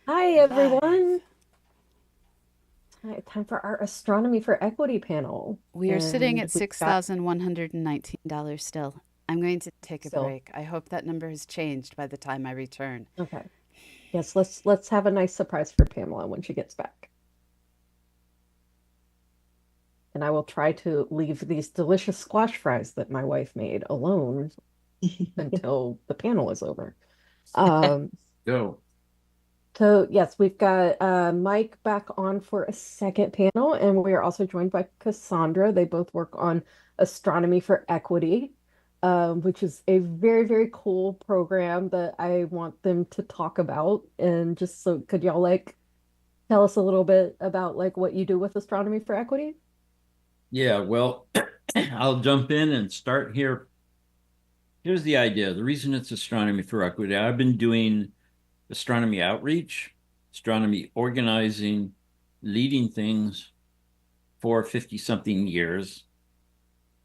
Hi, Live. everyone. Time for our Astronomy for Equity panel. We are sitting And at we've got, $6,119 still. I'm going to take a so, break. I hope that number has changed by the time I return. okay. Yes, let's have a nice surprise for Pamela when she gets back. And I will try to leave these delicious squash fries that my wife made alone until the panel is over. Um, Go. so yes, we've got Mike back on for a second panel, and we are also joined by Cassandra. They both work on Astronomy for Equity, which is a very, very cool program that I want them to talk about. And just so, could y'all like tell us a little bit about like what you do with Astronomy for Equity? Yeah, well, I'll jump in and start here. Here's the idea. The reason it's astronomy for equity, I've been doing astronomy outreach, astronomy organizing, leading things for 50 something years,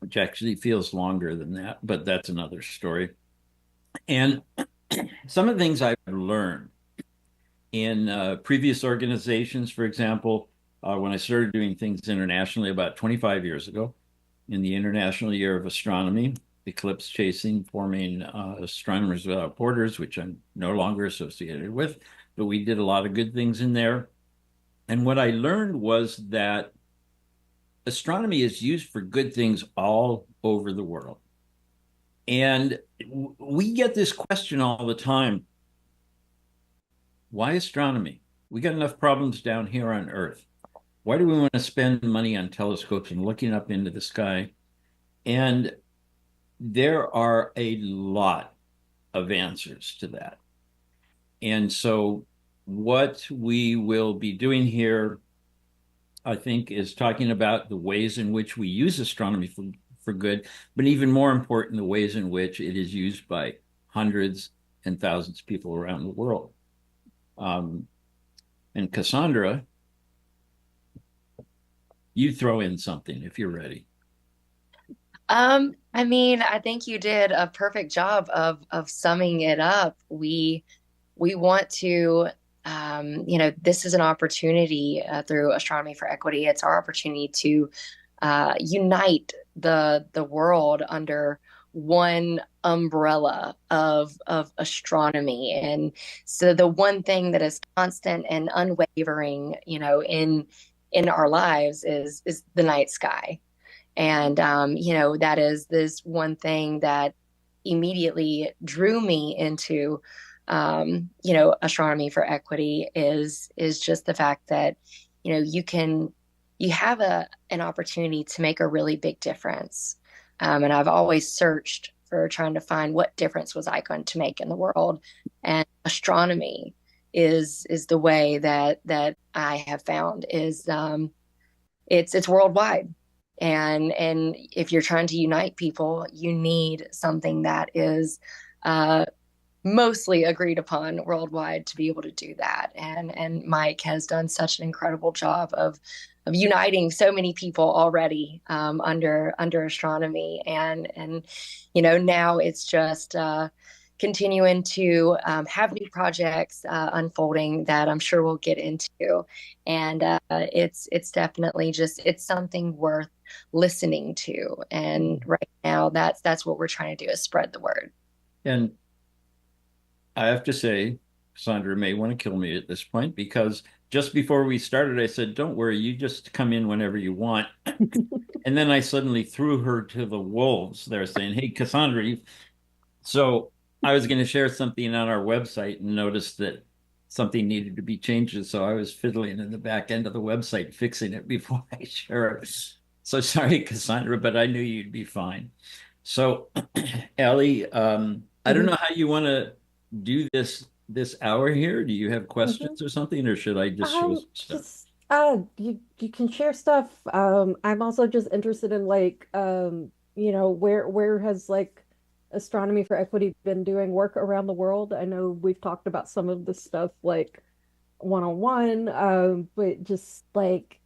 which actually feels longer than that, but that's another story. And some of the things I've learned in previous organizations, for example, when I started doing things internationally about 25 years ago, in the International Year of Astronomy, eclipse chasing, forming Astronomers Without Borders, which I'm no longer associated with, but we did a lot of good things in there. And what I learned was that astronomy is used for good things all over the world. And we get this question all the time. Why astronomy? We got enough problems down here on Earth. Why do we want to spend money on telescopes and looking up into the sky? And there are a lot of answers to that. And so, what we will be doing here, I think, is talking about the ways in which we use astronomy for good, but even more important, the ways in which it is used by hundreds and thousands of people around the world. Um, and Cassandra, you throw in something if you're ready. I mean, I think you did a perfect job of summing it up. We want to, this is an opportunity through Astronomy for Equity. It's our opportunity to unite the world under one umbrella of astronomy. And so the one thing that is constant and unwavering, in our lives is the night sky. And, that is this one thing that immediately drew me into, astronomy for equity is just the fact that, you have an opportunity to make a really big difference. And I've always searched for trying to find what difference was I going to make in the world. And astronomy is the way that I have found is it's worldwide. And if you're trying to unite people, you need something that is uh, mostly agreed upon worldwide to be able to do that. And Mike has done such an incredible job of uniting so many people already under astronomy. And now it's just continuing to have new projects unfolding that I'm sure we'll get into. And it's definitely just it's something worth listening to. And right now, that's what we're trying to do is spread the word. And I have to say, Sandra may want to kill me at this point because just before we started, I said, "Don't worry, you just come in whenever you want." And then I suddenly threw her to the wolves. They're saying, "Hey, Cassandra, you..." So I was going to share something on our website and noticed that something needed to be changed. So I was fiddling in the back end of the website, fixing it before I share it. So sorry, Cassandra, but I knew you'd be fine. So, Ellie, I don't Mhm, know how you want to do this hour here. Do you have mhm. questions or something, or should I just show some stuff? Just you can share stuff. I'm also just interested in like where has like Astronomy for Equity been doing work around the world? I know we've talked about some of the stuff like one-on-one, but just like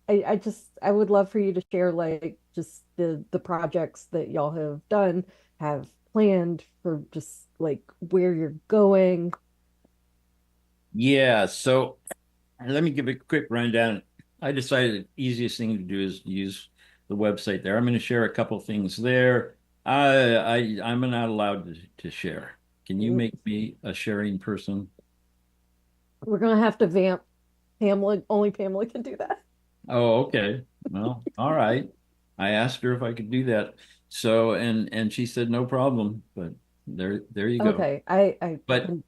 I would love for you to share like just the projects that y'all have done, have planned for just like where you're going. Yeah, so let me give a quick rundown. I decided the easiest thing to do is use the website there. I'm going to share a couple things there. I'm not allowed to share. Can you Mm, make me a sharing person? We're gonna have to vamp Pamela. Only Pamela can do that. Oh, okay. Well, all right. I asked her if I could do that. So, and she said no problem, but there you go. Okay, I But can.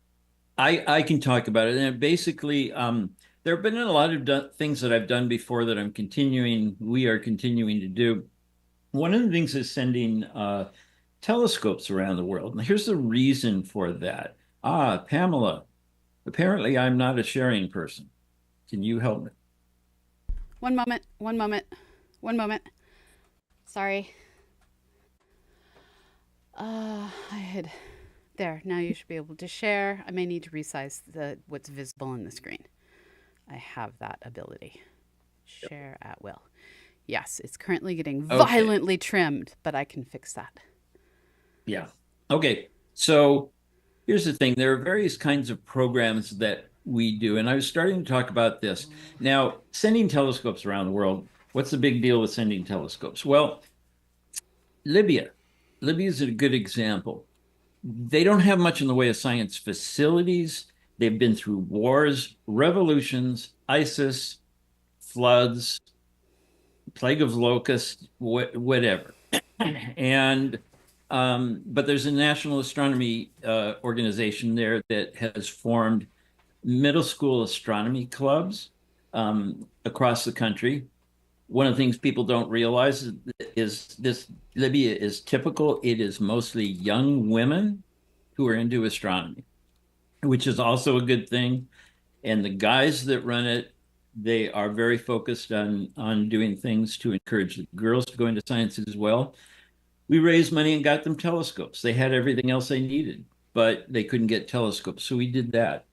I can talk about it. And basically, there have been a lot of things that I've done before that we are continuing to do. One of the things is sending telescopes around the world. And here's the reason for that. Pamela, apparently I'm not a sharing person. Can you help me? One moment, one moment, one moment. Sorry. I had there. Now you should be able to share. I may need to resize the what's visible on the screen. I have that ability. Share at will. Yes, it's currently getting Okay. violently trimmed, but I can fix that. Yeah. Okay. So here's the thing. There are various kinds of programs that we do, and I was starting to talk about this. Now, sending telescopes around the world, what's the big deal with sending telescopes? Well, Libya. Libya is a good example. They don't have much in the way of science facilities. They've been through wars, revolutions, ISIS, floods, plague of locusts, whatever. And but there's a national astronomy organization there that has formed middle school astronomy clubs across the country. One of the things people don't realize is this Libya is typical. It is mostly young women who are into astronomy, which is also a good thing. And the guys that run it, they are very focused on doing things to encourage the girls to go into science as well. We raised money and got them telescopes. They had everything else they needed, but they couldn't get telescopes. So we did that.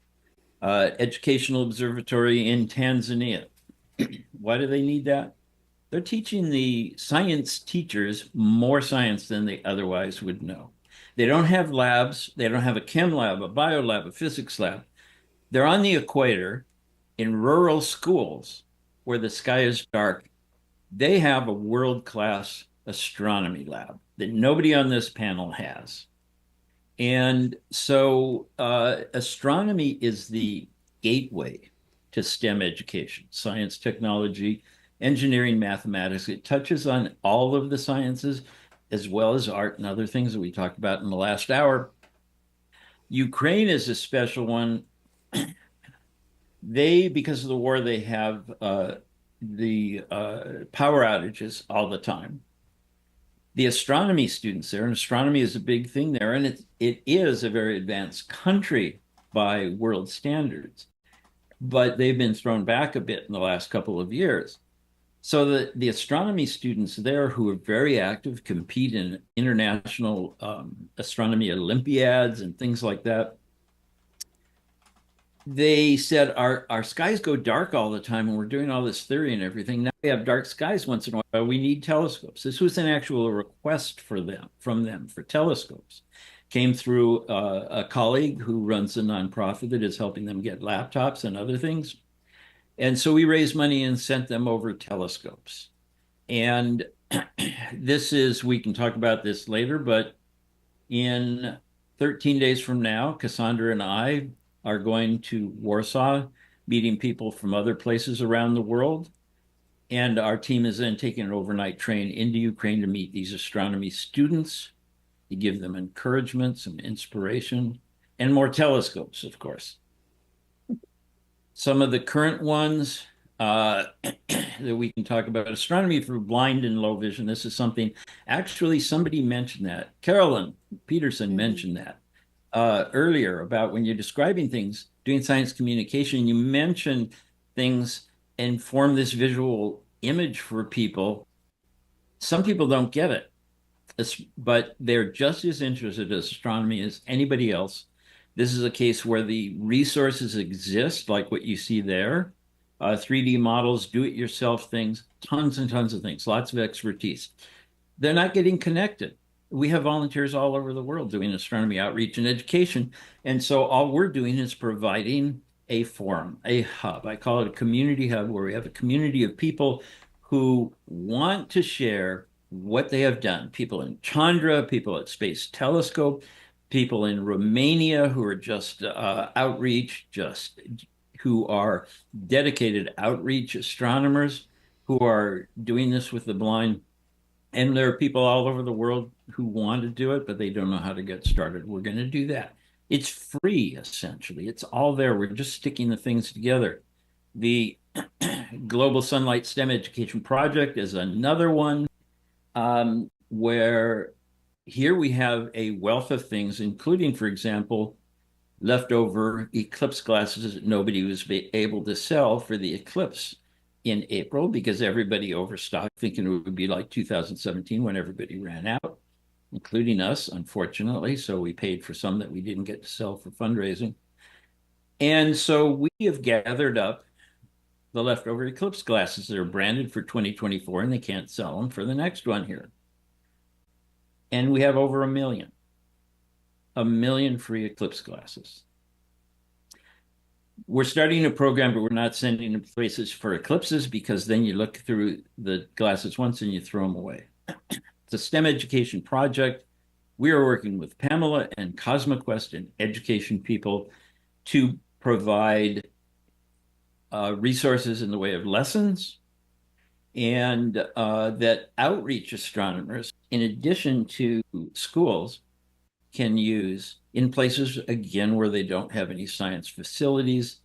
Educational Observatory in Tanzania. Why do they need that? They're teaching the science teachers more science than they otherwise would know. They don't have labs. They don't have a chem lab, a bio lab, a physics lab. They're on the equator in rural schools where the sky is dark. They have a world-class astronomy lab that nobody on this panel has. And so astronomy is the gateway to STEM education, science, technology, engineering, mathematics. It touches on all of the sciences as well as art and other things that we talked about in the last hour. Ukraine is a special one. Because of the war, they have the power outages all the time. The astronomy students there, and astronomy is a big thing there, and it is a very advanced country by world standards, but they've been thrown back a bit in the last couple of years. So the astronomy students there who are very active compete in international astronomy Olympiads and things like that. They said our skies go dark all the time and we're doing all this theory and everything. Now we have dark skies once in a while. We need telescopes. This was an actual request for them from them for telescopes. Came through a colleague who runs a nonprofit that is helping them get laptops and other things. And so we raised money and sent them over telescopes. And we can talk about this later, but in 13 days from now, Cassandra and I are going to Warsaw, meeting people from other places around the world. And our team is then taking an overnight train into Ukraine to meet these astronomy students, to give them encouragement, some inspiration, and more telescopes, of course. Some of the current ones that we can talk about astronomy for blind and low vision. This is something, actually, somebody mentioned that. Carolyn Peterson Mm-hmm. mentioned that earlier about when you're describing things, doing science communication, you mention things and form this visual image for people. Some people don't get it, but they're just as interested in astronomy as anybody else. This is a case where the resources exist, like what you see there, 3D models, do-it-yourself things, tons and tons of things, lots of expertise. They're not getting connected. We have volunteers all over the world doing astronomy outreach and education. And so all we're doing is providing a forum, a hub. I call it a community hub where we have a community of people who want to share what they have done. People in Chandra, people at Space Telescope, people in Romania who are just outreach, just who are dedicated outreach astronomers who are doing this with the blind. And there are people all over the world who want to do it, but they don't know how to get started. We're going to do that. It's free, essentially. It's all there. We're just sticking the things together. The Global Sunlight STEM Education Project is another one where here we have a wealth of things, including, for example, leftover eclipse glasses that nobody was able to sell for the eclipse in April because everybody overstocked, thinking it would be like 2017 when everybody ran out, including us, unfortunately. So we paid for some that we didn't get to sell for fundraising. And so we have gathered up the leftover eclipse glasses that are branded for 2024 and they can't sell them for the next one here. And we have over a million free eclipse glasses. We're starting a program, but we're not sending them places for eclipses because then you look through the glasses once and you throw them away. It's a STEM education project. We are working with Pamela and CosmoQuest and education people to provide resources in the way of lessons and that outreach astronomers, in addition to schools, can use in places, again, where they don't have any science facilities,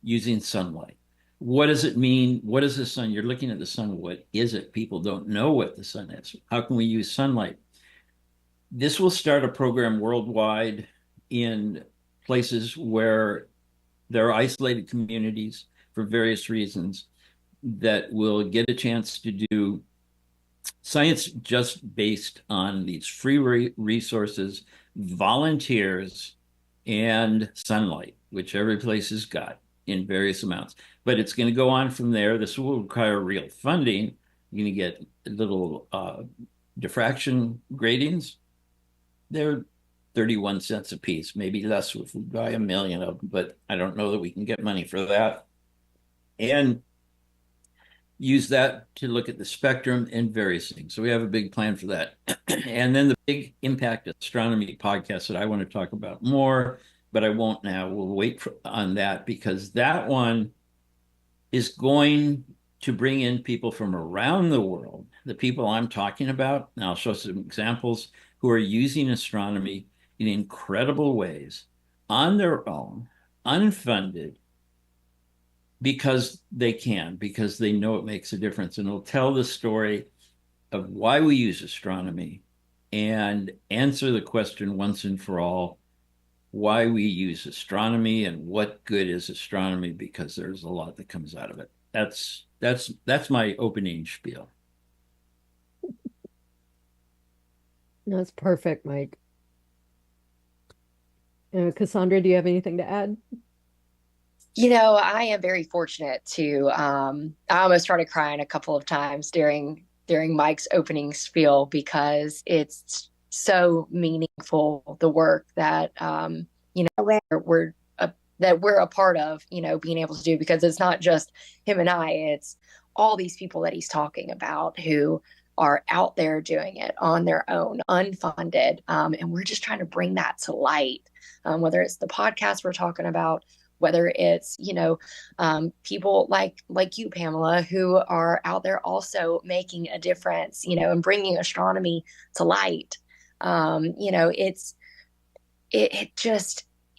using sunlight. What does it mean? What is the sun? You're looking at the sun. What is it? People don't know what the sun is. How can we use sunlight? This will start a program worldwide in places where there are isolated communities for various reasons that will get a chance to do science just based on these free resources, volunteers, and sunlight, which every place has got in various amounts. But it's going to go on from there. This will require real funding. You're going to get little diffraction gratings. They're 31 cents a piece, maybe less if we buy a million of them, but I don't know that we can get money for that. And use that to look at the spectrum and various things. So we have a big plan for that. And then the big impact astronomy podcast that I want to talk about more, but I won't now. We'll wait on that because that one is going to bring in people from around the world, the people I'm talking about. And I'll show some examples who are using astronomy in incredible ways on their own, unfunded, because they can, because they know it makes a difference. And it'll tell the story of why we use astronomy and answer the question once and for all, why we use astronomy and what good is astronomy, because there's a lot that comes out of it. That's my opening spiel. That's perfect, Mike. Cassandra, do you have anything to add? I am very fortunate to I almost started crying a couple of times during Mike's opening spiel because it's so meaningful, the work that we're that we're a part of, being able to do, because it's not just him and I, it's all these people that he's talking about who are out there doing it on their own, unfunded. And we're just trying to bring that to light, whether it's the podcast we're talking about, whether it's, people like you, Pamela, who are out there also making a difference, and bringing astronomy to light.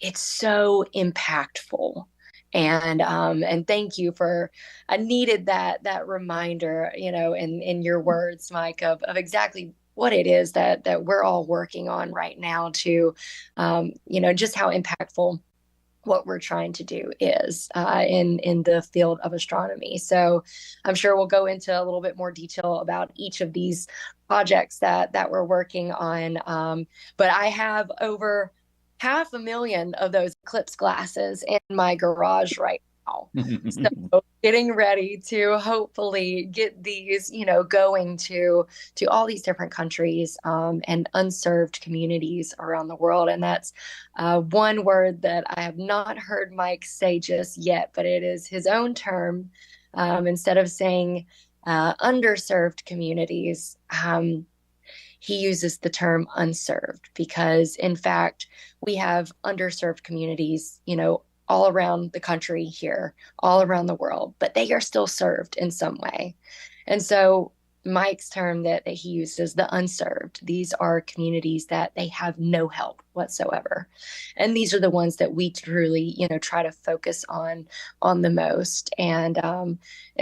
It's so impactful. And thank you for, I needed that reminder, in your words, Mike, of exactly what it is that we're all working on right now to, just how impactful what we're trying to do is in the field of astronomy. So I'm sure we'll go into a little bit more detail about each of these projects that we're working on. But I have over 500,000 of those Eclipse glasses in my garage right now. So getting ready to hopefully get these, going to all these different countries, and unserved communities around the world. And that's one word that I have not heard Mike say just yet, but it is his own term. Instead of saying underserved communities, he uses the term unserved because, in fact, we have underserved communities, all around the country here, all around the world, but they are still served in some way. And so Mike's term that he uses, the unserved, these are communities that they have no help whatsoever. And these are the ones that we truly, try to focus on the most. And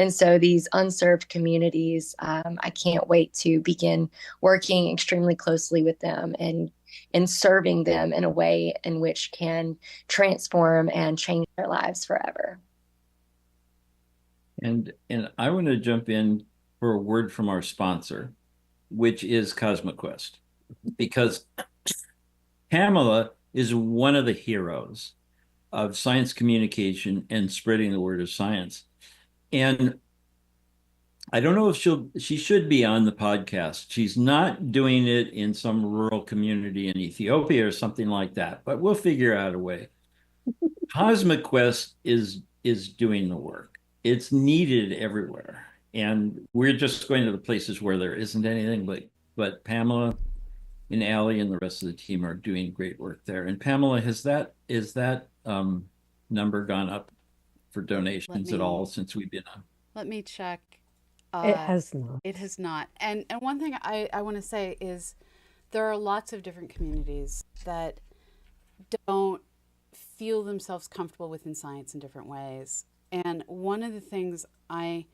so these unserved communities, I can't wait to begin working extremely closely with them and serving them in a way in which can transform and change their lives forever. And I want to jump in for a word from our sponsor, which is CosmoQuest, because Pamela is one of the heroes of science communication and spreading the word of science. And I don't know if she should be on the podcast. She's not doing it in some rural community in Ethiopia or something like that, but we'll figure out a way. CosmoQuest is doing the work. It's needed everywhere. And we're just going to the places where there isn't anything, but Pamela and Allie and the rest of the team are doing great work there. And Pamela, is that number gone up for donations at all since we've been on? Let me check. It Uh, has not. it has not. And one thing I want to say is there are lots of different communities that don't feel themselves comfortable within science in different ways. And one of the things I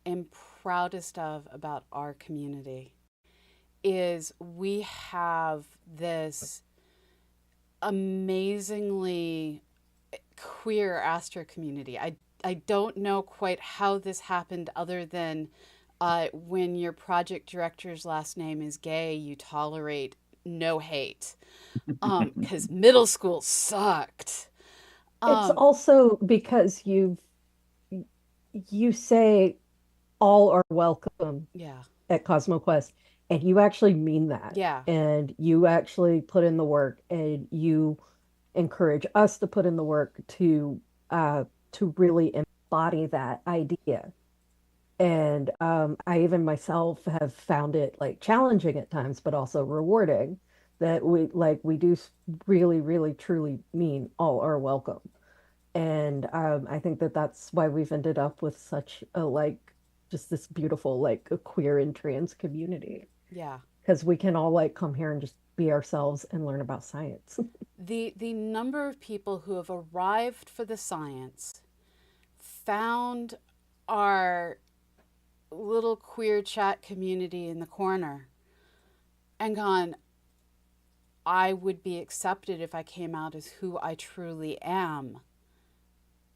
am proudest of about our community is we have this amazingly queer astro community. I don't know quite how this happened other than when your project director's last name is gay, you tolerate no hate. Because middle school sucked. It's Um, also because you say all are welcome yeah, at CosmoQuest, and you actually mean that. yeah, And you actually put in the work, and you encourage us to put in the work to really embody that idea. And I even myself have found it like challenging at times, but also rewarding that we do really, really, truly mean all are welcome. And I think that that's why we've ended up with such a just this beautiful a queer and trans community yeah. because we can all come here and just be ourselves and learn about science. The number of people who have arrived for the science, found our little queer chat community in the corner, and gone, I would be accepted if I came out as who I truly am,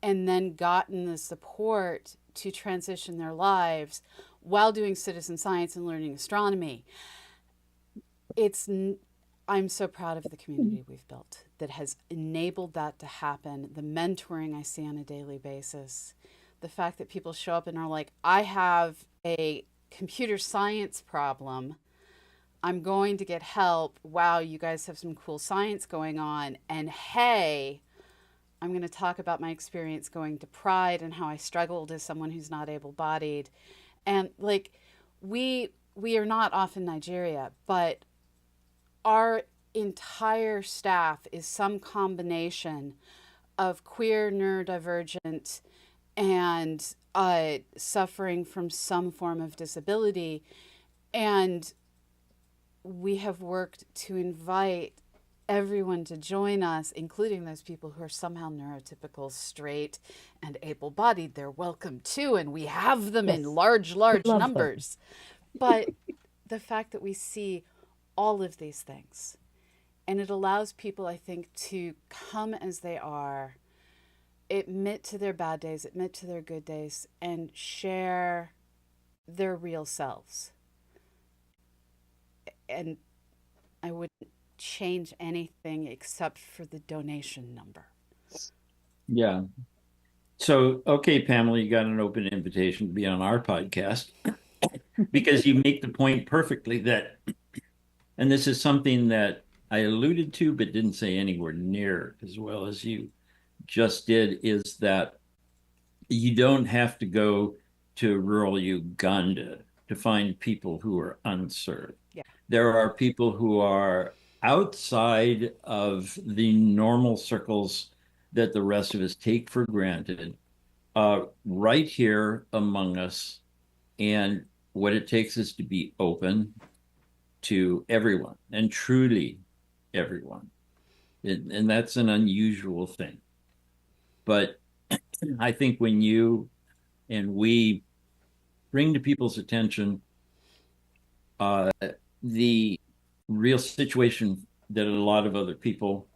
and then gotten the support to transition their lives while doing citizen science and learning astronomy. It's I'm so proud of the community we've built that has enabled that to happen. The mentoring I see on a daily basis, the fact that people show up and are like, I have a computer science problem, I'm going to get help. Wow, you guys have some cool science going on. And hey, I'm going to talk about my experience going to Pride and how I struggled as someone who's not able-bodied. And we are not off in Nigeria, but our entire staff is some combination of queer, neurodivergent, and suffering from some form of disability. And we have worked to invite everyone to join us, including those people who are somehow neurotypical, straight, and able-bodied. They're welcome too, and we have them in Yes, large, we large love them. numbers. But the fact that we see all of these things, and it allows people, I think, to come as they are, admit to their bad days, admit to their good days, and share their real selves. And I wouldn't change anything except for the donation number. Yeah. So, okay, Pamela, you got an open invitation to be on our podcast because you make the point perfectly that, and this is something that I alluded to but didn't say anywhere near as well as you just did, is that you don't have to go to rural Uganda to find people who are unserved. Yeah. There are people who are outside of the normal circles that the rest of us take for granted, right here among us. And what it takes is to be open to everyone and truly everyone. And that's an unusual thing. But I think when you and we bring to people's attention uh, the real situation that a lot of other people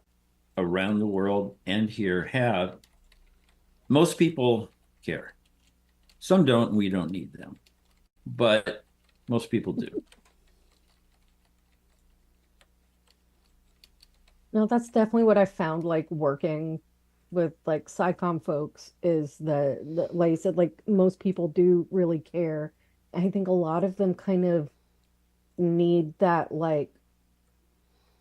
around the world and here have, most people care. Some don't, and we don't need them, but most people do. No, that's definitely what I found like working with like SciComm folks is that like I said, like most people do really care. I think a lot of them kind of need that like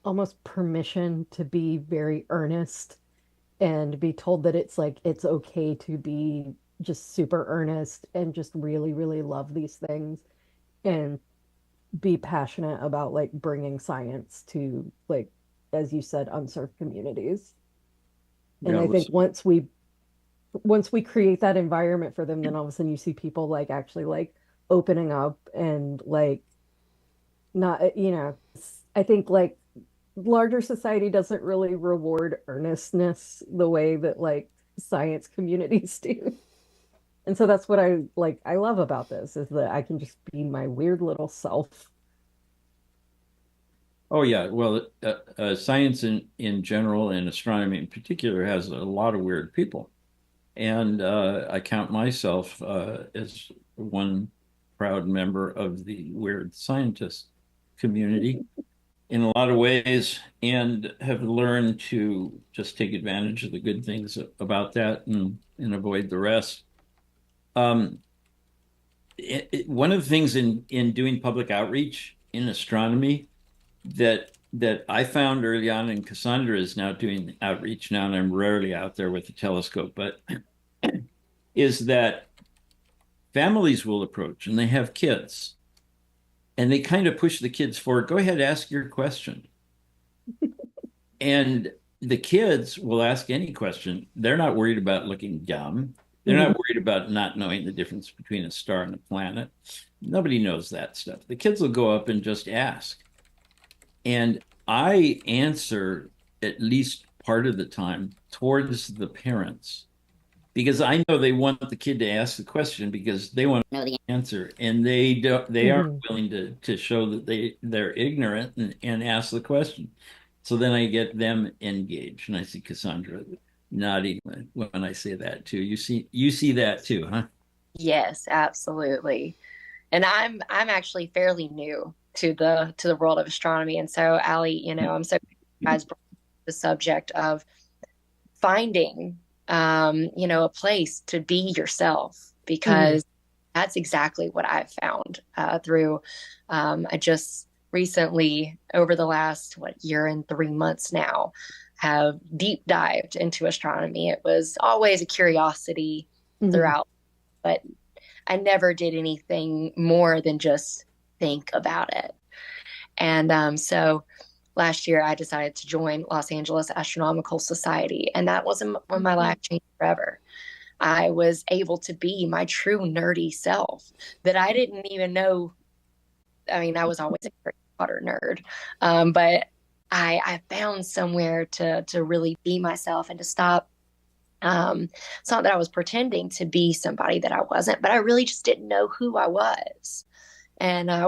almost permission to be very earnest and be told that it's like it's okay to be just super earnest and just really, really love these things and be passionate about like bringing science to like, as you said, unserved communities. And Yeah, I think once we create that environment for them, then all of a sudden you see people like actually like opening up and like not, I think like larger society doesn't really reward earnestness the way that like science communities do. And so that's what I love about this is that I can just be my weird little self. oh yeah. Well, science in general and astronomy in particular has a lot of weird people. And I count myself as one proud member of the weird scientist community in a lot of ways, and have learned to just take advantage of the good things about that and avoid the rest. Um, One of the things in doing public outreach in astronomy that I found early on, and Cassandra is now doing outreach now, and I'm rarely out there with the telescope, but is that families will approach and they have kids and they kind of push the kids forward. Go ahead, ask your question. And the kids will ask any question. They're not worried about looking dumb. They're Mhm. not worried about not knowing the difference between a star and a planet. Nobody knows that stuff. The kids will go up and just ask. And I answer at least part of the time towards the parents because I know they want the kid to ask the question because they want to know the answer, and they aren't Mhm. willing to show that they're ignorant and ask the question. So then I get them engaged, and I see Cassandra nodding when I say that too. You see that too, huh? Yes, absolutely. And I'm actually fairly new to the world of astronomy. And so, Allie, I'm so glad you guys brought the subject of finding a place to be yourself Mhm. because that's exactly what I've found through I just recently over the last year and 3 months now have deep dived into astronomy. It was always a curiosity Mhm. throughout, but I never did anything more than just think about it. And so last year, I decided to join Los Angeles Astronomical Society, and that was when my life changed forever. I was able to be my true nerdy self that I didn't even know. I mean, I was always a Harry Potter nerd, but I found somewhere to really be myself and to stop. It's not that I was pretending to be somebody that I wasn't, but I really just didn't know who I was. And I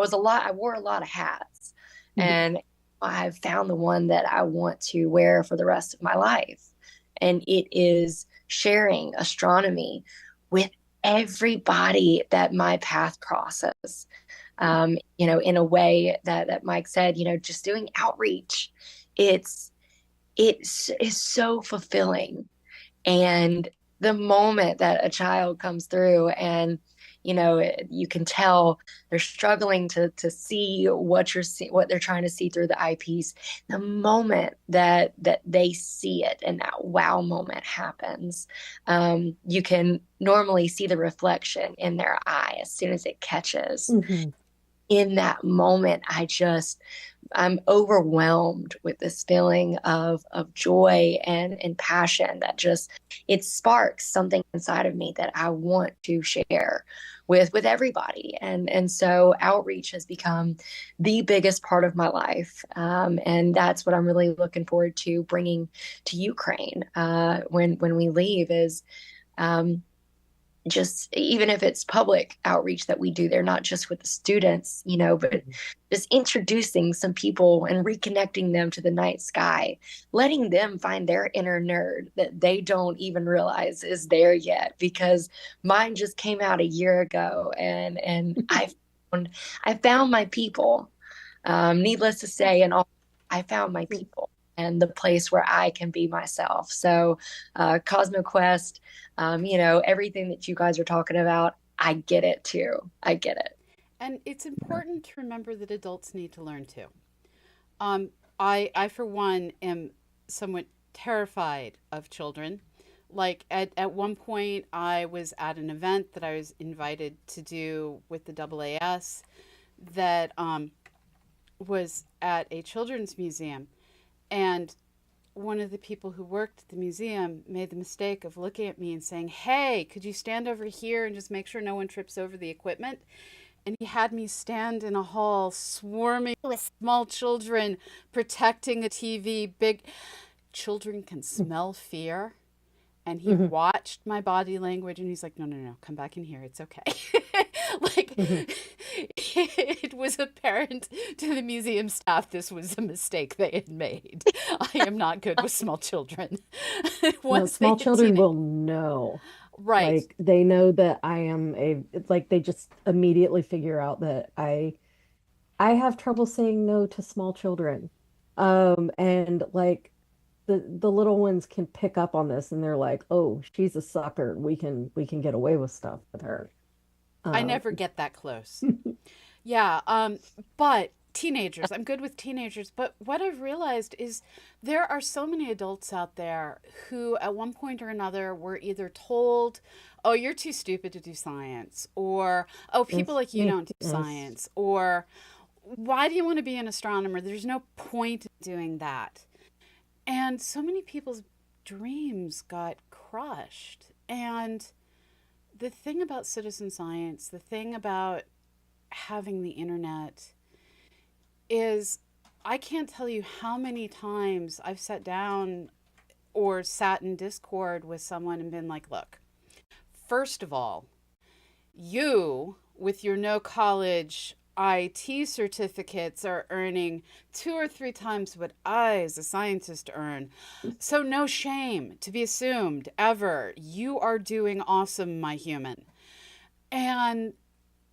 wore a lot of hats. And I've found the one that I want to wear for the rest of my life. And it is sharing astronomy with everybody that my path crosses. In a way that Mike said, just doing outreach. It's is so fulfilling. And the moment that a child comes through and you can tell they're struggling to see what they're trying to see through the eyepiece. The moment that they see it and that wow moment happens, you can normally see the reflection in their eye as soon as it catches. Hmm. In that moment, I'm overwhelmed with this feeling of joy and passion that just it sparks something inside of me that I want to share with everybody. And so outreach has become the biggest part of my life, and that's what I'm really looking forward to bringing to Ukraine when we leave is. Um, just even if it's public outreach that we do there, not just with the students, but just introducing some people and reconnecting them to the night sky, letting them find their inner nerd that they don't even realize is there yet, because mine just came out a year ago, and I found my people. Needless to say, and all, I found my people and the place where I can be myself. So, CosmoQuest, everything that you guys are talking about, I get it too. I get it. And it's important to remember that adults need to learn too. Um, I for one, am somewhat terrified of children. Like at one point, I was at an event that I was invited to do with the AAS that was at a children's museum. And one of the people who worked at the museum made the mistake of looking at me and saying, "Hey, could you stand over here and just make sure no one trips over the equipment?" And he had me stand in a hall swarming with small children protecting a TV. Big children can smell fear. And he Hmm. watched my body language and he's like, "No, no, no, come back in here. It's okay." Like, Hmm. it was apparent to the museum staff this was a mistake they had made. I am not good with small children. No, Once they small hit children teenage. will know. Right. Like they know that I am a, it's like they just immediately figure out that I have trouble saying no to small children. And like the little ones can pick up on this and they're like, "Oh, she's a sucker. We can get away with stuff with her." I Um, never get that close. Yeah, but teenagers, I'm good with teenagers, but what I've realized is there are so many adults out there who at one point or another were either told, "Oh, you're too stupid to do science," or "Oh, people yes, like you me, don't do yes. science," or "Why do you want to be an astronomer? There's no point in doing that." And so many people's dreams got crushed. And the thing about citizen science, the thing about having the internet is I can't tell you how many times I've sat down or sat in Discord with someone and been like, "Look, first of all, you with your no college IT certificates are earning 2 or 3 times what I, as a scientist, earn. So, no shame to be assumed ever. You are doing awesome, my human." And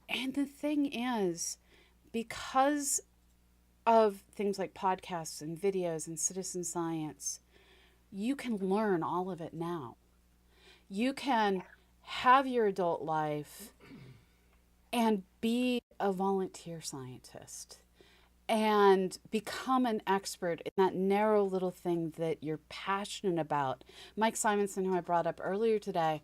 the thing is, because of things like podcasts and videos and citizen science, you can learn all of it now. You can have your adult life and be a volunteer scientist and become an expert in that narrow little thing that you're passionate about. Mike Simonson, who I brought up earlier today,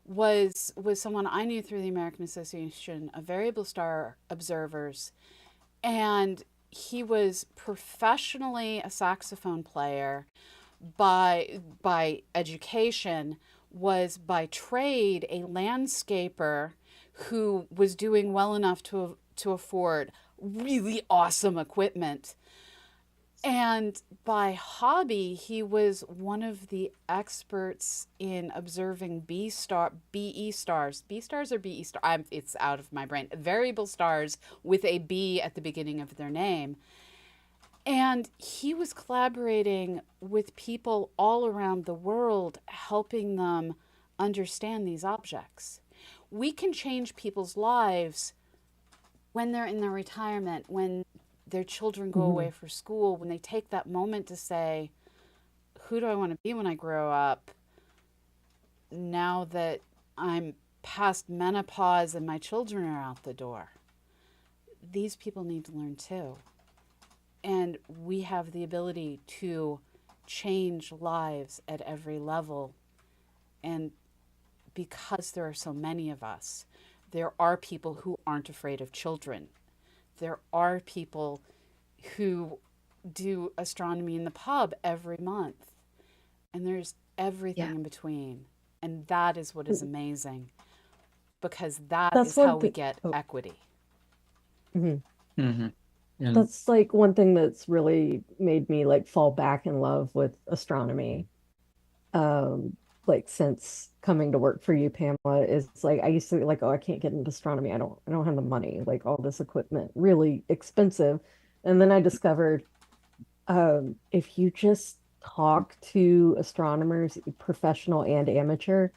was someone I knew through the American Association of Variable Star Observers, and he was professionally a saxophone player by education, was by trade a landscaper who was doing well enough to afford really awesome equipment. And by hobby, he was one of the experts in observing BE stars. B stars or BE star? It's out of my brain. Variable stars with a B at the beginning of their name. And he was collaborating with people all around the world, helping them understand these objects. We can change people's lives when they're in their retirement, when their children go Hmm. away for school, when they take that moment to say, "Who do I want to be when I grow up?" now that I'm past menopause and my children are out the door, these people need to learn too. And we have the ability to change lives at every level. And because there are so many of us, there are people who aren't afraid of children. There are people who do astronomy in the pub every month. And there's everything Yeah. in between. And that is what is amazing, because that That's is how one we thing. get Oh, equity. mhm. Hmm. And That's like one thing that's really made me like fall back in love with astronomy. Um, like since coming to work for you, Pamela, is like I used to be like, oh, I can't get into astronomy. I don't have the money, like all this equipment, really expensive. And then I discovered if you just talk to astronomers, professional and amateur,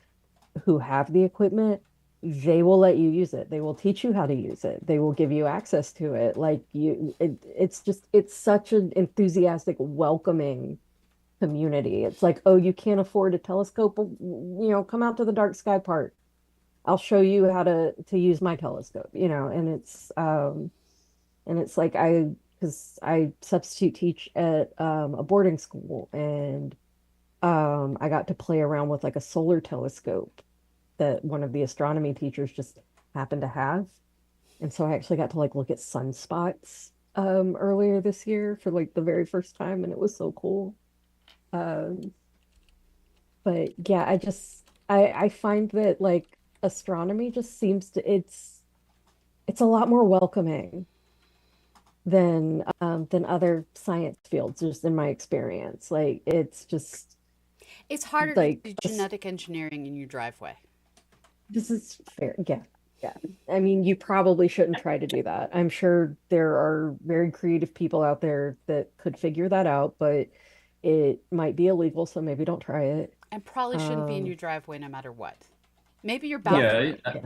who have the equipment, they will let you use it. They will teach you how to use it. They will give you access to it. Like it's just it's such an enthusiastic, welcoming community. It's like, oh, you can't afford a telescope, well, come out to the dark sky part. I'll show you how to use my telescope, and it's like because I substitute teach at a boarding school, and I got to play around with like a solar telescope that one of the astronomy teachers just happened to have. And so I actually got to like look at sunspots earlier this year for like the very first time, and it was so cool. Um, but yeah, I find that like astronomy just seems to it's a lot more welcoming than other science fields, just in my experience. Like it's just It's harder to like do genetic engineering in your driveway. this is fair. Yeah. Yeah. I mean, you probably shouldn't try to do that. I'm sure there are very creative people out there that could figure that out, but it might be illegal, so maybe don't try it. And probably shouldn't be in your Um, driveway no matter what. Maybe your yeah, yeah, balcony. yeah,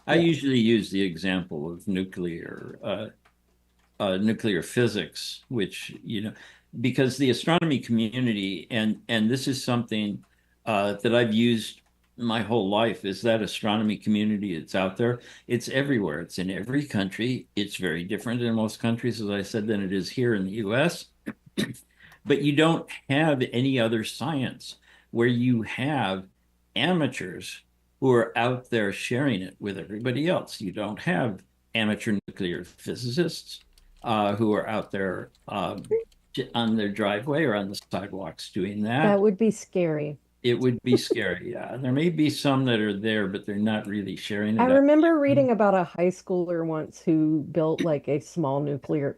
I yeah. usually use the example of nuclear physics, which, because the astronomy community, and this is something that I've used my whole life, is that astronomy community. It's out there. It's everywhere. It's in every country. It's very different in most countries, as I said, than it is here in the US. But you don't have any other science where you have amateurs who are out there sharing it with everybody else. You don't have amateur nuclear physicists who are out there on their driveway or on the sidewalks doing That that. would be scary. It would be scary. Yeah, there may be some that are there, but they're not really sharing I it out. remember reading about a high schooler once who built like a small nuclear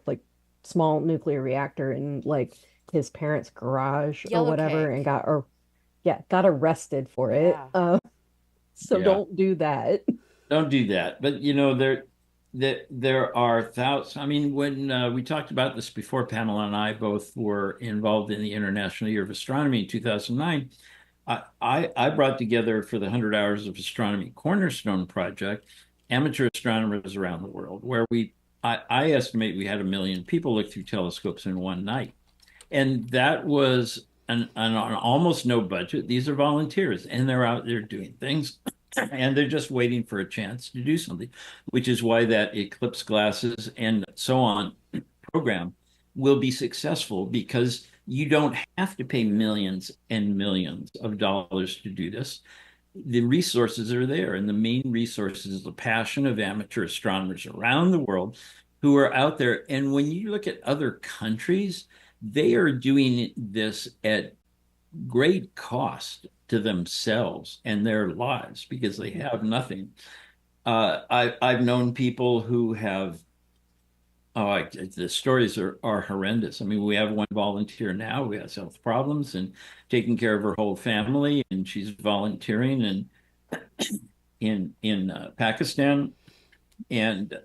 reactor in like his parents' garage or Yellow whatever, and cake. got arrested for it. Yeah. So Yeah. don't do that. Don't do that. But there are thousands. I mean, when we talked about this before, Pamela and I both were involved in the International Year of Astronomy in 2009. I brought together for the 100 Hours of Astronomy Cornerstone Project amateur astronomers around the world, where I estimate we had 1 million people look through telescopes in one night. And that was an almost no budget. These are volunteers, and they're out there doing things, and they're just waiting for a chance to do something, which is why that Eclipse Glasses and so on program will be successful, because you don't have to pay millions and millions of dollars to do this. The resources are there, and the main resource is the passion of amateur astronomers around the world who are out there. And when you look at other countries, they are doing this at great cost to themselves and their lives because they have nothing. I've known people who have, the stories are horrendous. I mean, we have one volunteer now who has health problems and taking care of her whole family, and she's volunteering in Pakistan, and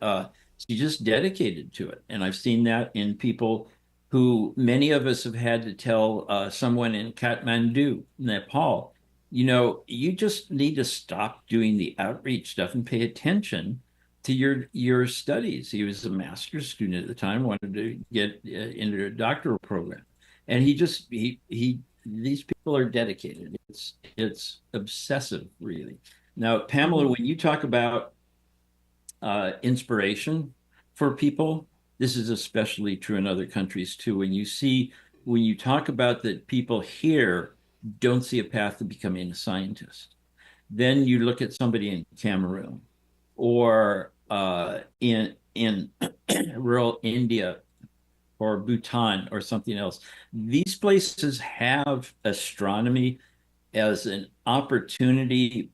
she's just dedicated to it. And I've seen that in people who many of us have had to tell someone in Kathmandu, Nepal, you just need to stop doing the outreach stuff and pay attention to your studies. He was a master's student at the time, wanted to get into a doctoral program, and he these people are dedicated. It's obsessive, really. Now, Pamela, Mhm. when you talk about inspiration for people, this is especially true in other countries too. When you talk about that people here don't see a path to becoming a scientist, then you look at somebody in Cameroon or in rural India or Bhutan or something else. These places have astronomy as an opportunity,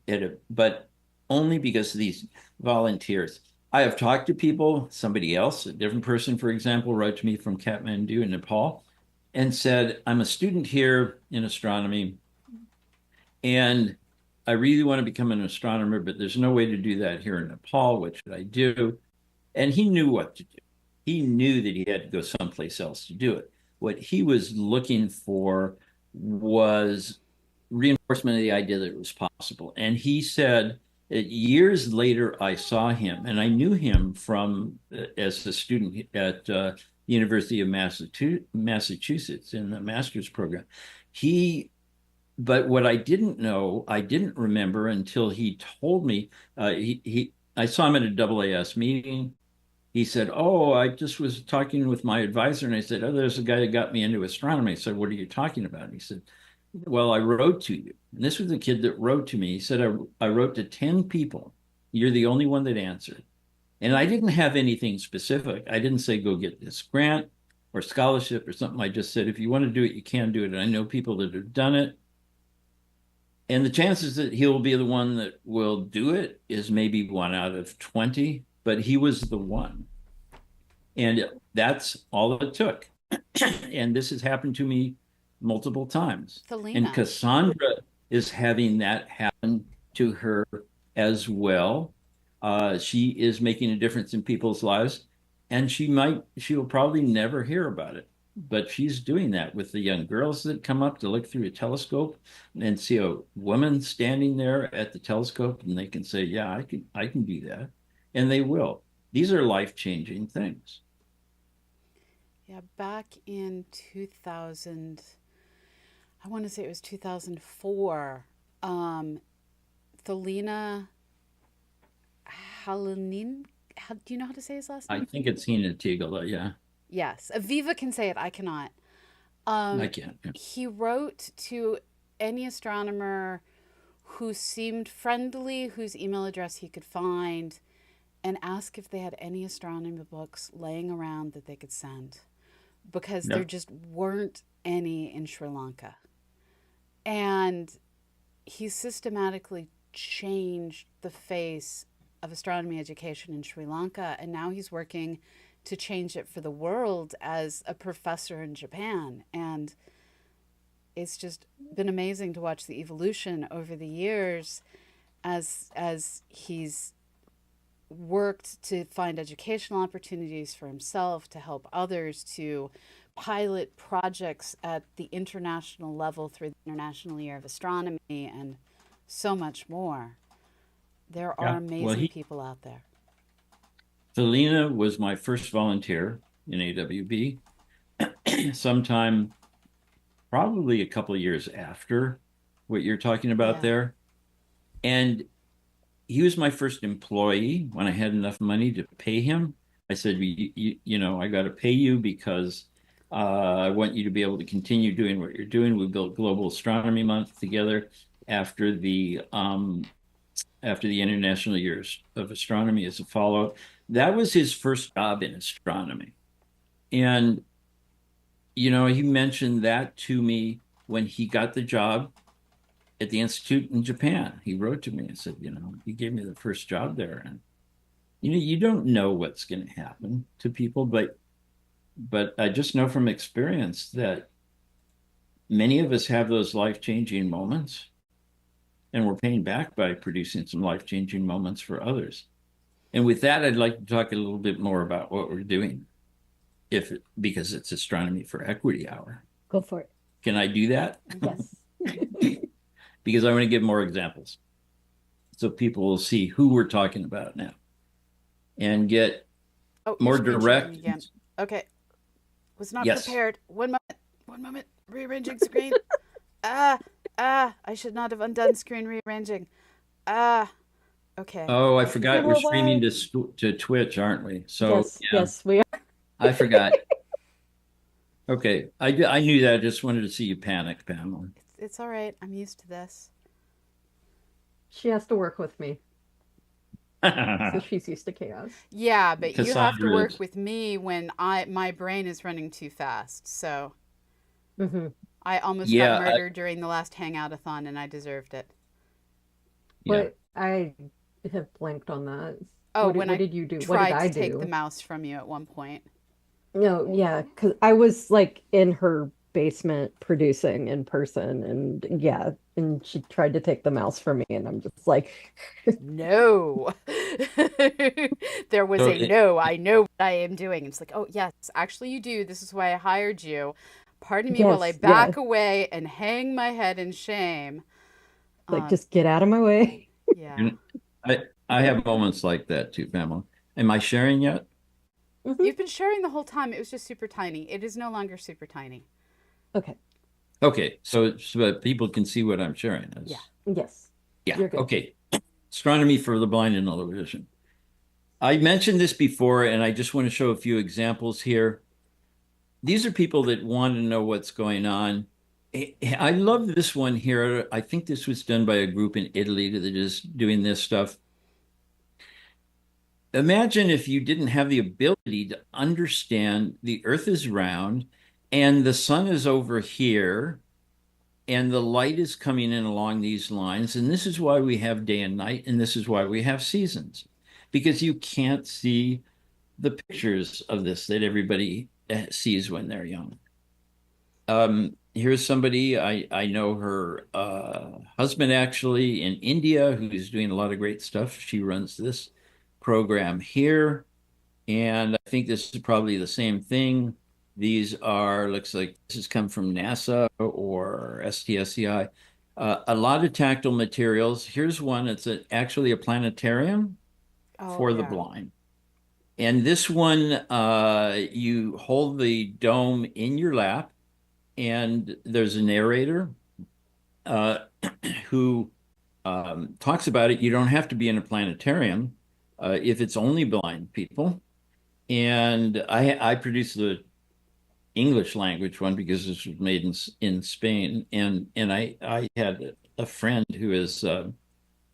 but only because of these volunteers. I have talked to people, somebody else, a different person, for example, wrote to me from Kathmandu in Nepal and said, I'm a student here in astronomy and I really want to become an astronomer, but there's no way to do that here in Nepal. What should I do? And he knew what to do. He knew that he had to go someplace else to do it. What he was looking for was reinforcement of the idea that it was possible. And he said that years later, I saw him, and I knew him from as a student at the University of Massachusetts in the master's program. He but what I didn't know, I didn't remember until he told me. I saw him at a AAS meeting. He said, "Oh, I just was talking with my advisor," and I said, "Oh, there's a guy that got me into astronomy." I said, "What are you talking about?" And he said, "Well, I wrote to you." And this was the kid that wrote to me. He said, I wrote to 10 people. You're the only one that answered. And I didn't have anything specific. I didn't say, go get this grant or scholarship or something. I just said, if you want to do it, you can do it. And I know people that have done it. And the chances that he'll be the one that will do it is maybe 1 out of 20, but he was the one. And that's all it took. And this has happened to me multiple times. And Selena. Cassandra is having that happen to her as well. She is making a difference in people's lives, and she will probably never hear about it. But she's doing that with the young girls that come up to look through a telescope and see a woman standing there at the telescope, and they can say, "Yeah, I can do that," and they will. These are life-changing things. Yeah, back in 2000, I want to say it was 2004. Um, Thelina Halonin, do you know how to say his last I name? think it's Hina Teagala. Yeah, Yes, Aviva can say it. I cannot. I can't. Yeah. He wrote to any astronomer who seemed friendly, whose email address he could find, and asked if they had any astronomy books laying around that they could send because there Yep. just weren't any in Sri Lanka. And he systematically changed the face of astronomy education in Sri Lanka, and now he's working to change it for the world as a professor in Japan. And it's just been amazing to watch the evolution over the years as he's worked to find educational opportunities for himself, to help others, to pilot projects at the international level through the International Year of Astronomy, and so much more. There are Yeah. Well, amazing he people out there. Felina was my first volunteer in AWB. Sometime probably a couple of years after what you're talking about Yeah. there. And he was my first employee when I had enough money to pay him. I said, I got to pay you because I want you to be able to continue doing what you're doing. We built Global Astronomy Month together after the International Years of Astronomy as a follow-up. That was his first job in astronomy. And, he mentioned that to me when he got the job at the Institute in Japan. He wrote to me and said, you gave me the first job there. And, you don't know what's going to happen to people, but I just know from experience that many of us have those life-changing moments, and we're paying back by producing some life-changing moments for others. And with that, I'd like to talk a little bit more about what we're doing, because it's Astronomy for Equity Hour. Go for it. Can I do that? Yes. Because I want to give more examples so people will see who we're talking about now and get Oh, you're more screen sharing direct. again. Okay. Was not Yes. prepared. One moment. One moment. Rearranging screen. Ah, I should not have undone screen rearranging. Ah, okay. Oh, I Okay, forgot we're we're streaming live. to Twitch, aren't we? So Yes, yeah, yes, we are. I forgot. Okay, I knew that. I just wanted to see you panic, Pamela. It's all right. I'm used to this. She has to work with me, so she's used to chaos. Yeah, but you have to Cassandra work is. with me when my brain is running too fast. So Hmm. I almost got Yeah, murdered during the last Hangout-a-thon, and I deserved it. yeah. What I have blanked on that. Oh, when What I did you do? What did tried I to take the do? mouse from you at one point. No, yeah, because I was like in her basement producing in person, and yeah, and she tried to take the mouse from me, and I'm just like, No. There was So a no. I know what I am doing. It's like, oh, yes, actually, you do. This is why I hired you. Pardon me while I yes, yeah, back away and hang my head in shame. like Um, just get out of my way. yeah. you I have moments like that too, Pamela. Am I sharing yet? Hmm. You've been sharing the whole time. It was just super tiny. It is no longer super tiny. Okay, Okay, so that people can see what I'm sharing. Yeah. yes, Yeah, you're good. okay. Astronomy for the blind and low vision. I mentioned this before, and I just want to show a few examples here. These are people that want to know what's going on. I love this one here. I think this was done by a group in Italy that is doing this stuff. Imagine if you didn't have the ability to understand the Earth is round and the sun is over here and the light is coming in along these lines. And this is why we have day and night, and this is why we have seasons, because you can't see the pictures of this that everybody sees when they're young. Here's somebody I know her husband actually in India who's doing a lot of great stuff. She runs this program here, and I think this is probably the same thing. These are looks like this has come from NASA or STSCI. A lot of tactile materials. Here's one. It's actually a planetarium Oh, for the yeah. blind. And this one, you hold the dome in your lap, and there's a narrator uh, who talks about it. You don't have to be in a planetarium if it's only blind people. And I produced the English language one because this was made in Spain. And I had a friend who is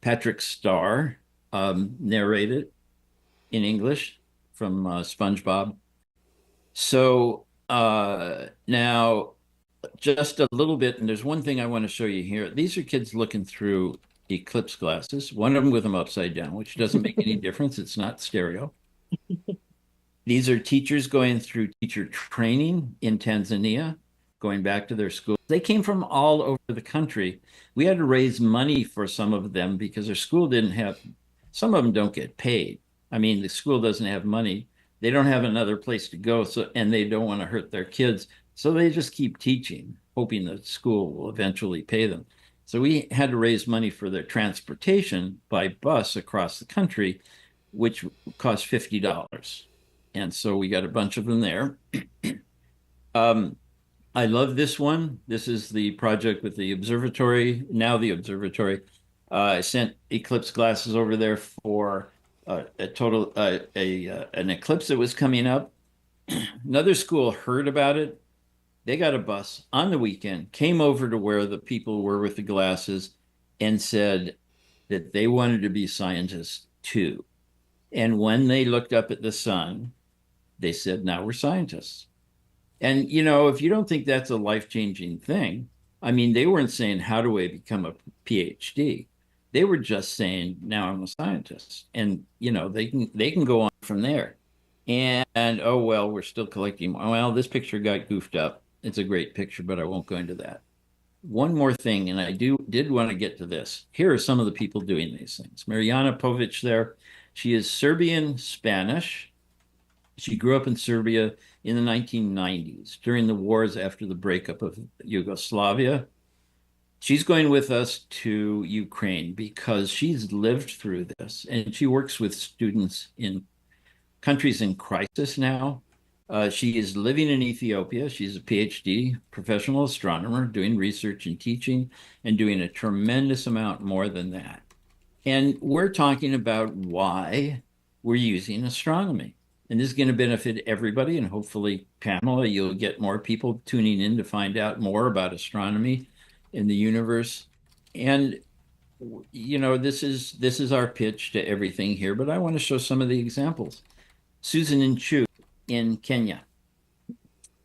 Patrick Starr narrate it in English from SpongeBob. So now just a little bit, and there's one thing I want to show you here. These are kids looking through Eclipse glasses, one of them with them upside down, which doesn't make any difference. It's not stereo. These are teachers going through teacher training in Tanzania, going back to their schools. They came from all over the country. We had to raise money for some of them because their school didn't have, some of them don't get paid. I mean, the school doesn't have money. They don't have another place to go, so and they don't want to hurt their kids. So they just keep teaching, hoping the school will eventually pay them. So we had to raise money for their transportation by bus across the country, which cost $50. And so we got a bunch of them there. Um, I love this one. This is the project with the observatory, now the observatory. I sent Eclipse glasses over there for a total an eclipse that was coming up. Another school heard about it. They got a bus on the weekend, came over to where the people were with the glasses, and said that they wanted to be scientists too. And when they looked up at the sun, they said, now we're scientists. And, if you don't think that's a life-changing thing, I mean, they weren't saying, how do I become a PhD? They were just saying, now I'm a scientist. And, they can go on from there. And oh, well, we're still collecting. Well, this picture got goofed up. It's a great picture, but I won't go into that. One more thing, and I did want to get to this. Here are some of the people doing these things. Mariana Povic there. She is Serbian Spanish. She grew up in Serbia in the 1990s during the wars after the breakup of Yugoslavia. She's going with us to Ukraine because she's lived through this and she works with students in countries in crisis now. She is living in Ethiopia. She's a PhD professional astronomer doing research and teaching and doing a tremendous amount more than that. And we're talking about why we're using astronomy. And this is going to benefit everybody. And hopefully, Pamela, you'll get more people tuning in to find out more about astronomy in the universe. And this is our pitch to everything here, but I want to show some of the examples. Susan and Chu in Kenya.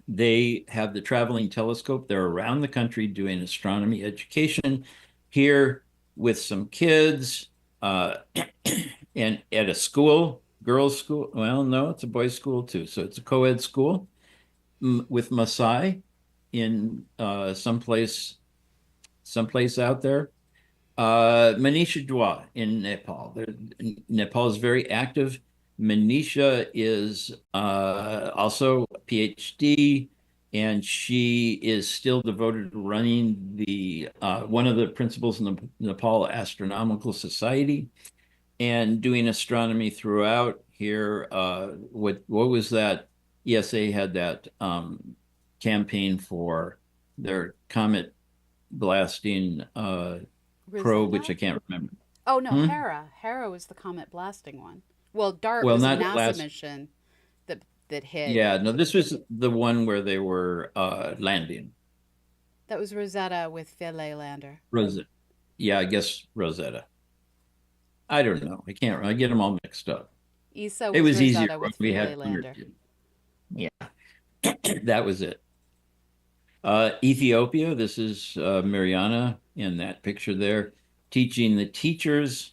They have the traveling telescope. They're around the country doing astronomy education here with some kids and at a school, girls' school. Well, no, it's a boys' school too. So it's a co-ed school with Maasai in someplace out there. Manisha Dua in Nepal. Nepal is very active. Manisha is also a PhD, and she is still devoted to running the one of the principals in the Nepal Astronomical Society and doing astronomy throughout here. What was that? ESA had that campaign for their comet blasting probe, which I can't remember. Oh no, Hera. Hera was the comet blasting one. Well, DART Well, was a not NASA mission that hit. Yeah, no, this was the one where they were landing. That was Rosetta with Philae lander. Rosetta. Yeah, I guess Rosetta. I don't know. I get them all mixed up. ESA It was was easier Rosetta when with we Philae had lander. Yeah, that was it. Ethiopia, this is Mariana in that picture there, teaching the teachers.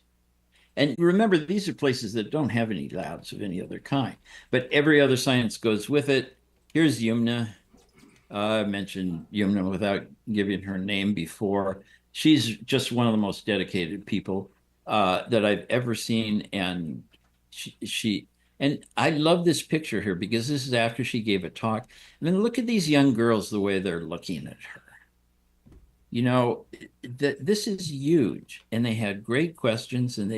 And remember, these are places that don't have any labs of any other kind, but every other science goes with it. Here's Yumna. I mentioned Yumna without giving her name before. She's just one of the most dedicated people that I've ever seen. And and I love this picture here because this is after she gave a talk. And then look at these young girls, the way they're looking at her. You know, this is huge. And they had great questions, and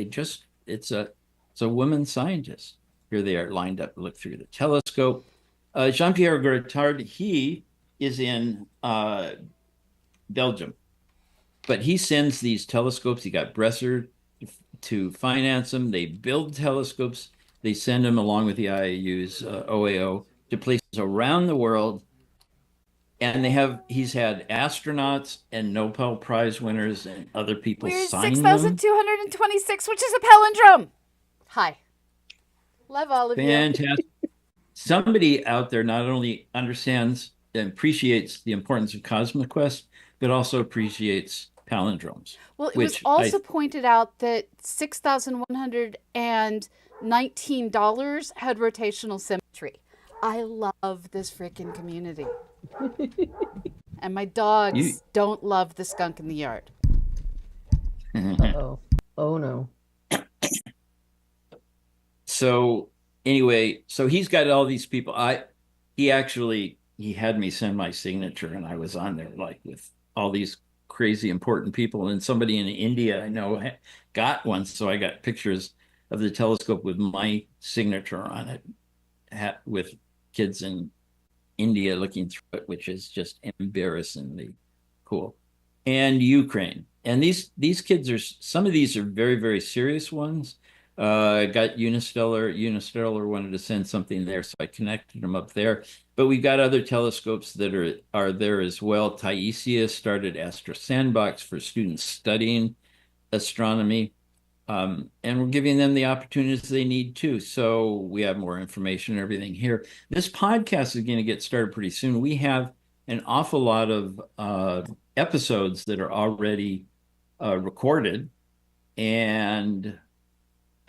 it's a woman scientist. Here they are lined up to look through the telescope. Jean-Pierre Guettard, he is in Belgium, but he sends these telescopes. He got Bresser to finance them. They build telescopes. They send them along with the IAU's OAO to places around the world. And he's had astronauts and Nobel Prize winners and other people We're sign them. 6,226, which is a palindrome. Hi. Love all of you. Fantastic. Somebody out there not only understands and appreciates the importance of CosmoQuest, but also appreciates palindromes. Well, it was also pointed out that $6,119 had rotational symmetry. I love this freaking community. And my dogs don't love the skunk in the yard. Uh-oh. Oh no. So anyway, so he's got all these people. He had me send my signature, and I was on there like with all these crazy important people. And somebody in India I know got one, so I got pictures of the telescope with my signature on it, with kids in India looking through it, which is just embarrassingly cool. And Ukraine. And these kids some of these are very, very serious ones. Got Unistellar. Unistellar wanted to send something there, so I connected them up there. But we've got other telescopes that are there as well. Taisia started Astro Sandbox for students studying astronomy. And we're giving them the opportunities they need too. So we have more information and everything here. This podcast is going to get started pretty soon. We have an awful lot of episodes that are already recorded, and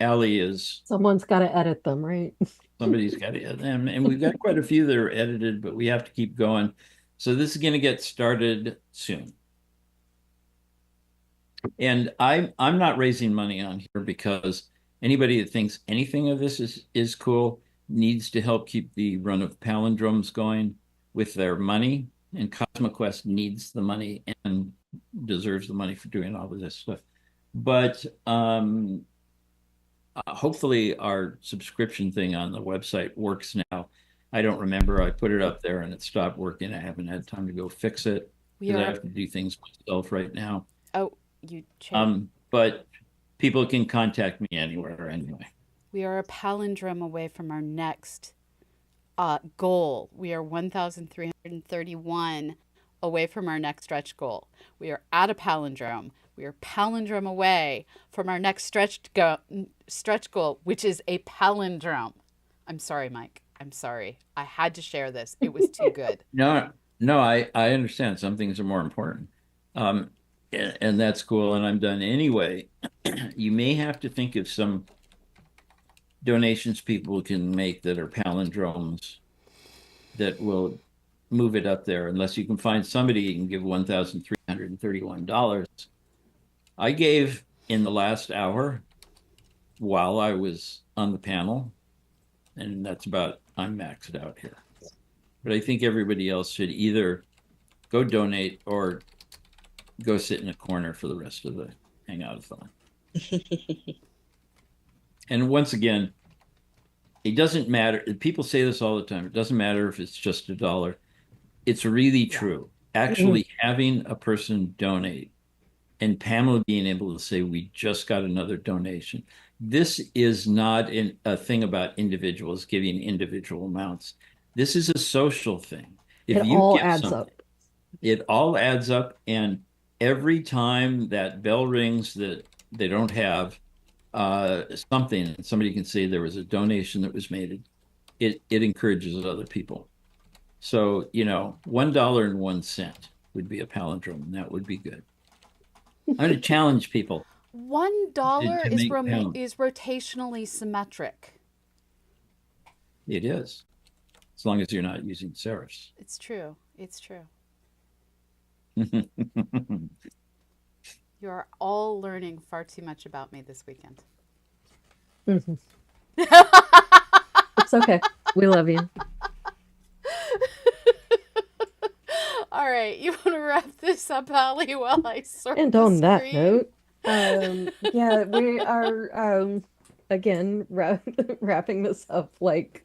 Allie is... Someone's got to edit them, right? Somebody's got to edit them. And we've got quite a few that are edited, but we have to keep going. So this is going to get started soon. And I'm not raising money on here because anybody that thinks anything of this is cool needs to help keep the run of palindromes going with their money. And CosmoQuest needs the money and deserves the money for doing all of this stuff. But hopefully our subscription thing on the website works now. I don't remember. I put it up there and it stopped working. I haven't had time to go fix it We because I are, have to do things myself right now. oh, you shared. But people can contact me anywhere anyway. We are a palindrome away from our next goal. We are 1,331 away from our next stretch goal. We are at a palindrome. We are palindrome away from our next stretch goal, which is a palindrome. I'm sorry, Mike. I'm sorry. I had to share this. It was too good. No, no, I understand. Some things are more important. Um, and that's cool. And I'm done anyway. You may have to think of some donations people can make that are palindromes that will move it up there, unless you can find somebody you can give $1,331. I gave in the last hour while I was on the panel, and that's about, I'm maxed out here. But I think everybody else should either go donate or go sit in a corner for the rest of the hangout-a-thon. And once again, it doesn't matter. People say this all the time. It doesn't matter if it's just $1. It's really true. Actually having a person donate and Pamela being able to say, we just got another donation. This is not a thing about individuals giving individual amounts. This is a social thing. If It you all give adds something, up. it all adds up. And every time that bell rings that they don't have something, and somebody can say there was a donation that was made, it encourages other people. So, $1.01 would be a palindrome, and that would be good. I'm going to challenge people $1 to make pounds. is rotationally symmetric. It is, as long as you're not using serifs. It's true. It's true. It's You're all learning far too much about me this weekend. It's okay. We love you. All right, you want to wrap this up, Allie, while I sort And the on that screen? note, yeah, we are again wrapping this up like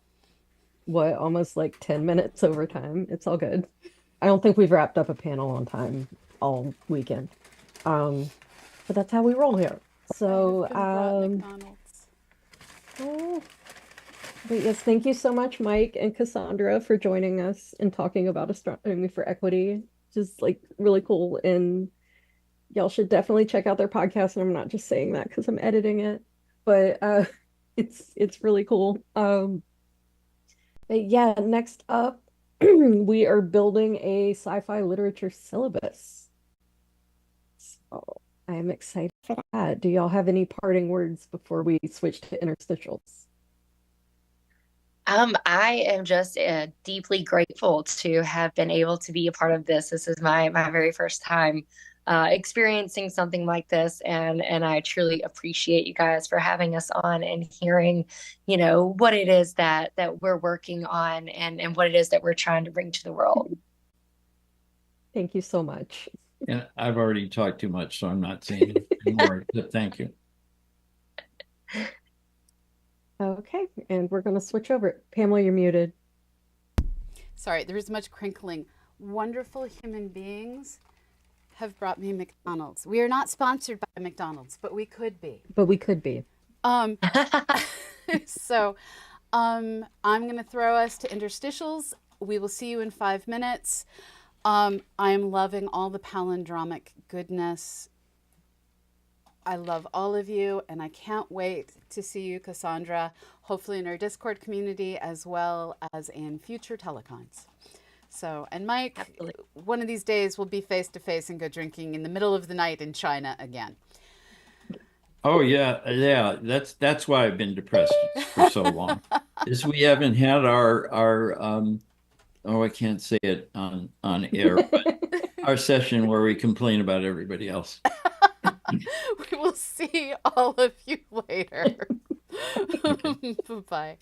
what, almost like 10 minutes over time. It's all good. I don't think we've wrapped up a panel on time all weekend. But that's how we roll here. So, McDonald's. oh, but yes, thank you so much, Mike and Cassandra, for joining us and talking about astronomy for equity. Just like really cool. And y'all should definitely check out their podcast. And I'm not just saying that because I'm editing it, but it's really cool. But yeah, next up, we are building a sci-fi literature syllabus. So I am excited for that. Do y'all have any parting words before we switch to interstitials? I am just deeply grateful to have been able to be a part of this. This is my very first time experiencing something like this, and I truly appreciate you guys for having us on and hearing, what it is that we're working on and what it is that we're trying to bring to the world. Thank you so much. And I've already talked too much, so I'm not saying anymore. But thank you. Okay, and we're going to switch over. Pamela, you're muted. Sorry, there was much crinkling. Wonderful human beings have brought me McDonald's. We are not sponsored by McDonald's, but we could be. But we could be. So I'm going to throw us to interstitials. We will see you in 5 minutes. I am loving all the palindromic goodness. I love all of you, and I can't wait to see you, Cassandra, hopefully in our Discord community as well as in future telecons. So, and Mike, Absolutely. One of these days we'll be face to face and go drinking in the middle of the night in China again. Oh yeah. That's why I've been depressed for so long. Is we haven't had our I can't say it on air, but our session where we complain about everybody else. We will see all of you later. Bye-bye.